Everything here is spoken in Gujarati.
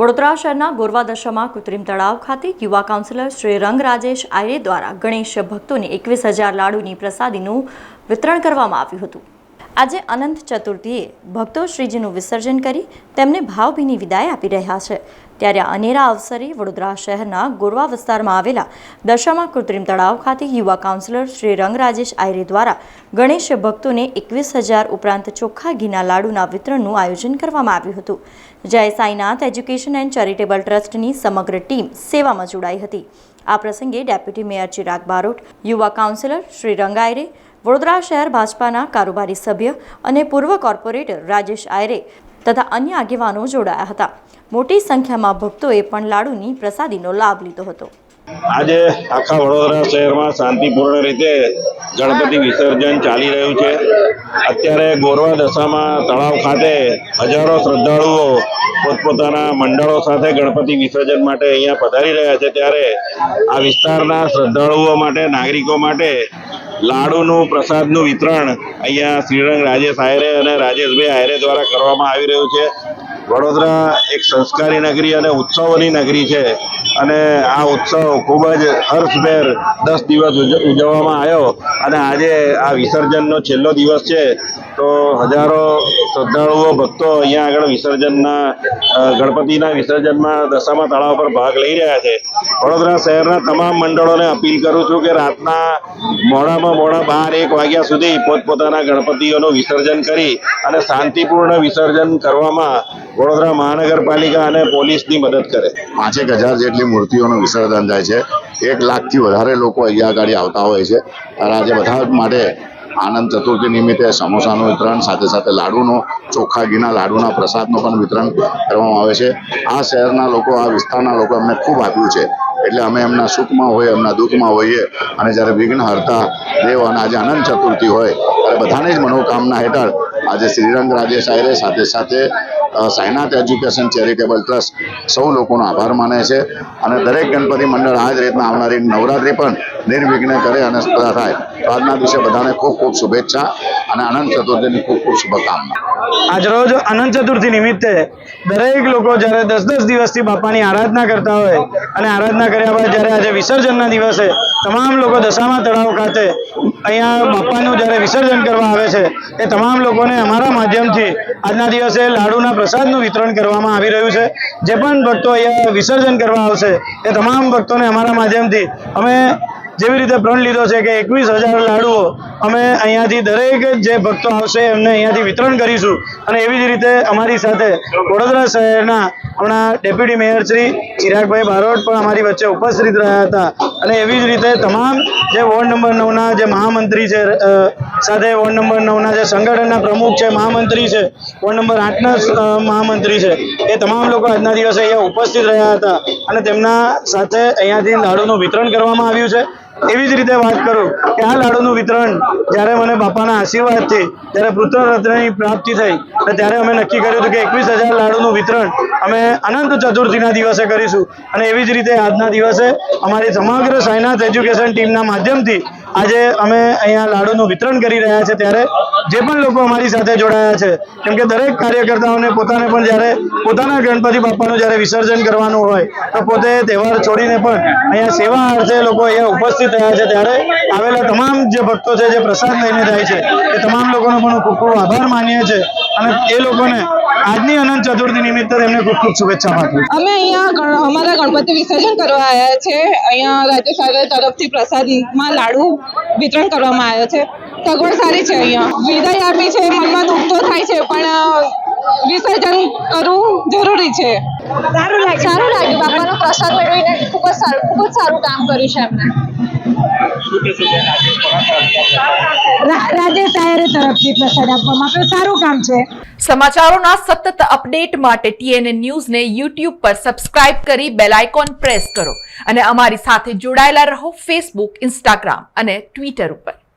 વડોદરા શહેરના ગોરવા દશામાં કૃત્રિમ તળાવ ખાતે યુવા કાઉન્સિલર શ્રી રંગ રાજેશ આયરે દ્વારા ગણેશ ભક્તોને 21,000 લાડુની પ્રસાદીનું વિતરણ કરવામાં આવ્યું હતું। આજે અનંત ચતુર્થીએ ભક્તો શ્રીજીનું વિસર્જન કરી તેમને ભાવભીની વિદાય આપી રહ્યા છે। ત્યારે અનેરા અવસરે વડોદરા શહેરના ગોરવા વિસ્તારમાં આવેલા દશામાં કૃત્રિમ તળાવ ખાતે યુવા કાઉન્સિલર શ્રી રંગ રાજેશ આયરે દ્વારા ગણેશ ભક્તોને 21,000 ઉપરાંત ચોખ્ખા ઘીના લાડુના વિતરણનું આયોજન કરવામાં આવ્યું હતું। જય સાઈનાથ એજ્યુકેશન એન્ડ ચેરિટેબલ ટ્રસ્ટની સમગ્ર ટીમ સેવામાં જોડાઈ હતી। આ પ્રસંગે ડેપ્યુટી મેયર ચિરાગ બારોટ, યુવા કાઉન્સિલર શ્રી રંગ આયરે, વડોદરા શહેર ભાજપાના કારોબારી સભ્ય અને પૂર્વ કોર્પોરેટર રાજેશ આયરે તથા અન્ય આગેવાનો જોડાયા હતા। મોટી સંખ્યામાં ભક્તોએ પણ લાડુની પ્રસાદીનો લાભ લીધો હતો। આજે આખા વડોદરા શહેરમાં શાંતિપૂર્ણ રીતે ગણપતિ વિસર્જન ચાલી રહ્યું છે। અત્યારે ગોરવા દશામાં તળાવ ખાતે હજારો શ્રદ્ધાળુઓ પોતપોતાના મંડળો સાથે ગણપતિ વિસર્જન માટે અહીંયા પધારી રહ્યા છે। ત્યારે આ વિસ્તારના શ્રદ્ધાળુઓ માટે, નાગરિકો માટે લાડુનું પ્રસાદનું વિતરણ અહીંયા શ્રીરંગ રાજેશ આયરે અને રાજેશભાઈ આયરે દ્વારા કરવામાં આવી રહ્યું છે। વડોદરા એક સંસ્કારી નગરી અને ઉત્સવોની નગરી છે અને આ ઉત્સવ ખૂબ જ હર્ષભેર 10 દિવસ ઉજવવામાં આવ્યો અને આજે આ વિસર્જનનો છેલ્લો દિવસ છે। તો હજારો શ્રદ્ધાળુઓ ભક્તો અહીંયા આગળ વિસર્જનના ગણપતિના વિસર્જનમાં દશામાં તળાવ પર ભાગ લઈ રહ્યા છે। વડોદરા શહેરના તમામ મંડળોને અપીલ કરું છું કે રાતના મોડામાં મોડા 12-1 વાગ્યા સુધી પોતપોતાના ગણપતિઓનું વિસર્જન કરી અને શાંતિપૂર્ણ વિસર્જન કરવામાં વડોદરા મહાનગરપાલિકા અને પોલીસની મદદ કરે। 5,000 જેટલી મૂર્તિઓનું વિસર્જન થાય છે। 1 લાખથી વધારે લોકો અહીંયા આગળ આવતા હોય છે અને આજે બધા માટે આનંદ ચતુર્થી નિમિત્તે સમોસાનું વિતરણ, સાથે સાથે લાડુનો, ચોખ્ખા ઘીના લાડુના પ્રસાદનું પણ વિતરણ કરવામાં આવે છે। આ શહેરના લોકો, આ વિસ્તારના લોકો અમને ખૂબ આપ્યું છે, એટલે અમે એમના સુખમાં હોઈએ, એમના દુઃખમાં હોઈએ અને જ્યારે વિઘ્ન હરતા દેવ અને આજે અનંત ચતુર્થી હોય ત્યારે બધાની જ મનોકામના હેઠળ આજે શ્રીરંગ રાજેશ આયરે સાથે સાથે સાઈનાથ એજ્યુકેશન ચેરિટેબલ ટ્રસ્ટ સૌ લોકોનો આભાર માને છે અને દરેક ગણપતિ મંડળ આ જ રીતના આવનારી નવરાત્રિ પણ નિર્વિઘ્ને કરે અને પૂરા થાય। તો આજના દિવસે બધાને ખૂબ ખૂબ શુભેચ્છા અને અનંત ચતુર્થીની ખૂબ ખૂબ શુભકામના। આજરોજ અનંત ચતુર્થી નિમિત્તે દરેક લોકો જ્યારે 10-10 દિવસથી બાપાની આરાધના કરતા હોય અને આરાધના કર્યા બાદ જ્યારે આજે વિસર્જનના દિવસે તમામ લોકો દશામાં તળાવ ખાતે અહીંયા બાપાનું જ્યારે વિસર્જન કરવા આવે છે એ તમામ લોકોને અમારા માધ્યમથી આજના દિવસે લાડુના પ્રસાદનું વિતરણ કરવામાં આવી રહ્યું છે। જે પણ ભક્તો અહીંયા વિસર્જન કરવા આવશે એ તમામ ભક્તોને અમારા માધ્યમથી અમે જેવી રીતે પ્રણ લીધો છે કે 21,000 લાડુઓ અમે અહીંયાથી દરેક જે ભક્તો આવશે એમને અહીંયાથી વિતરણ કરીશું અને એવી જ રીતે અમારી સાથે વડોદરા શહેરના હમણાં ડેપ્યુટી મેયર શ્રી ચિરાગભાઈ બારોટ પણ અમારી વચ્ચે ઉપસ્થિત રહ્યા હતા અને એવી જ રીતે તમામ જે વોર્ડ નંબર 9ના જે મહામંત્રી છે, સાથે વોર્ડ નંબર 9ના જે સંગઠનના પ્રમુખ છે, મહામંત્રી છે, વોર્ડ નંબર 8ના મહામંત્રી છે, એ તમામ લોકો આજના દિવસે અહીંયા ઉપસ્થિત રહ્યા હતા અને તેમના સાથે અહીંયાથી લાડુનું વિતરણ કરવામાં આવ્યું છે। એવી જ રીતે વાત કરું કે આ લાડુનું વિતરણ જ્યારે મને બાપાના આશીર્વાદથી જ્યારે પુત્ર રત્નની પ્રાપ્તિ થઈ ત્યારે અમે નક્કી કર્યું હતું કે 21,000 લાડુનું વિતરણ અમે અનંત ચતુર્થીના દિવસે કરીશું અને એવી જ રીતે આજના દિવસે અમારી સમગ્ર સાઈનાથ એજ્યુકેશન ટીમના માધ્યમથી આજે અમે અહીંયા લાડુનું વિતરણ કરી રહ્યા છે। ત્યારે જે પણ લોકો અમારી સાથે જોડાયા છે, કેમ કે દરેક કાર્યકર્તાઓને પોતાને પણ જ્યારે પોતાના ગણપતિ બાપાનું જ્યારે વિસર્જન કરવાનું હોય તો પોતે તહેવાર છોડીને પણ અહીંયા સેવા અર્થે લોકો અહીંયા ઉપસ્થિત રહ્યા છે। ત્યારે આવેલા તમામ જે ભક્તો છે, જે પ્રસાદ લઈને જાય છે, એ તમામ લોકોનો પણ ખૂબ ખૂબ આભાર માનીએ છીએ અને એ લોકોને આજની અનંત ચતુર્થી નિમિત્તે તેમને ખૂબ ખૂબ શુભેચ્છા પાઠવું। અમે અહીંયા અમારા ગણપતિ વિસર્જન કરવા આવ્યા છે। અહીંયા રાજ્ય સરકાર તરફથી પ્રસાદમાં લાડુ વિતરણ કરવામાં આવ્યો છે। સગવડ સારી છે। અહીંયા વિદાય આપી છે, મનમાં દુઃખ તો થાય છે પણ વિસર્જન કરવું જરૂરી છે। સારું લાગ્યું બાપાનો પ્રસાદ મેળવીને ખૂબ જ સારું કામ કર્યું છે એમને। રાજેશ આયરે તરફથી પ્રસાદ આપવામાં આવ્યો, સારું કામ છે। સમાચારોના સતત અપડેટ માટે TNN ન્યૂઝને YouTube પર સબસ્ક્રાઇબ કરી બેલ આઇકોન પ્રેસ કરો અને અમારી સાથે જોડાયેલા રહો Facebook, Instagram અને Twitter ઉપર।